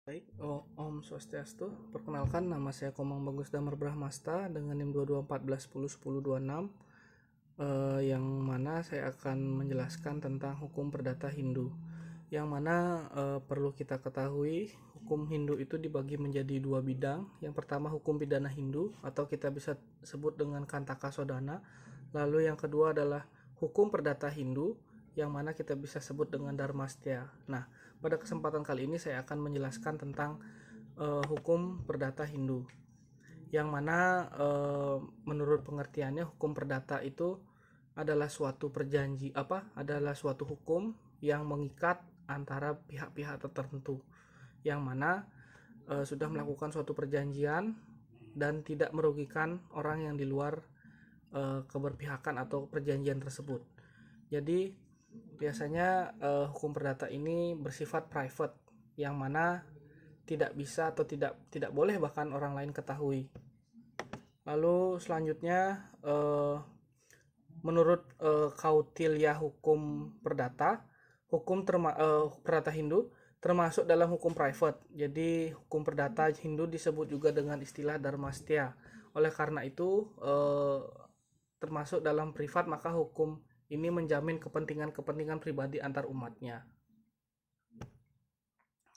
Baik, Om Swastiastu. Perkenalkan, nama saya Komang Bagus Damar Brahmasta dengan NIM 2214101026, yang mana saya akan menjelaskan tentang hukum perdata Hindu. Yang mana perlu kita ketahui, hukum Hindu itu dibagi menjadi dua bidang. Yang pertama hukum pidana Hindu atau kita bisa sebut dengan Kantaka Sodana. Lalu yang kedua adalah hukum perdata Hindu, yang mana kita bisa sebut dengan Dharmastya. Nah, pada kesempatan kali ini saya akan menjelaskan tentang hukum perdata Hindu, yang mana menurut pengertiannya hukum perdata itu adalah suatu adalah suatu hukum yang mengikat antara pihak-pihak tertentu, yang mana sudah melakukan suatu perjanjian dan tidak merugikan orang yang di luar keberpihakan atau perjanjian tersebut. Jadi biasanya hukum perdata ini bersifat private, yang mana tidak bisa atau tidak boleh bahkan orang lain ketahui. Lalu selanjutnya menurut Kautilya hukum perdata, perdata Hindu termasuk dalam hukum private. Jadi hukum perdata Hindu disebut juga dengan istilah Dharmastya. Oleh karena itu termasuk dalam privat, maka hukum ini menjamin kepentingan pribadi antar umatnya.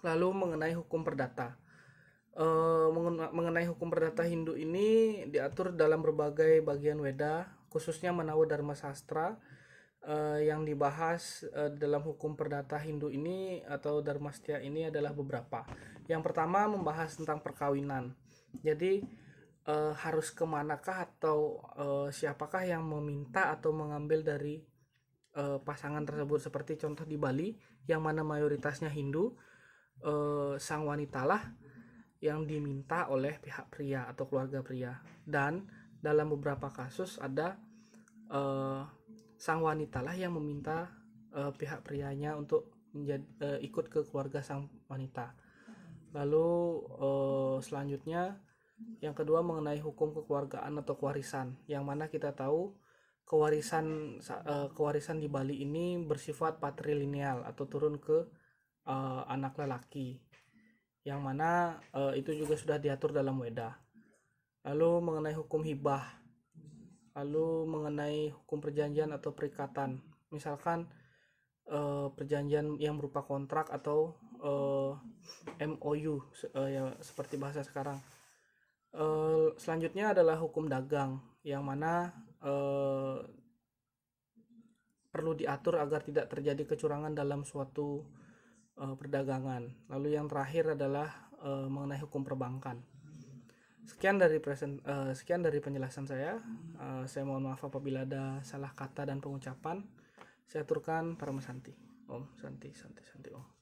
Lalu mengenai hukum perdata, mengenai hukum perdata Hindu ini diatur dalam berbagai bagian Weda, khususnya Manawa Dharma Sastra. Yang dibahas dalam hukum perdata Hindu ini atau Dharmastya ini adalah beberapa. Yang pertama membahas tentang perkawinan. Jadi harus kemanakah atau siapakah yang meminta atau mengambil dari pasangan tersebut. Seperti contoh di Bali yang mana mayoritasnya Hindu, sang wanita lah yang diminta oleh pihak pria atau keluarga pria, dan dalam beberapa kasus ada sang wanita lah yang meminta pihak prianya untuk ikut ke keluarga sang wanita. Lalu selanjutnya yang kedua mengenai hukum kekeluargaan atau kewarisan, yang mana kita tahu kewarisan di Bali ini bersifat patrilineal atau turun ke anak lelaki, yang mana itu juga sudah diatur dalam Weda. Lalu mengenai hukum hibah, lalu mengenai hukum perjanjian atau perikatan, misalkan perjanjian yang berupa kontrak atau MOU ya, seperti bahasa sekarang. Selanjutnya adalah hukum dagang, yang mana perlu diatur agar tidak terjadi kecurangan dalam suatu perdagangan. Lalu yang terakhir adalah mengenai hukum perbankan. Sekian dari penjelasan saya. Saya mohon maaf apabila ada salah kata dan pengucapan. Saya aturkan Paramasanti. Om Santi Santi Santi Om.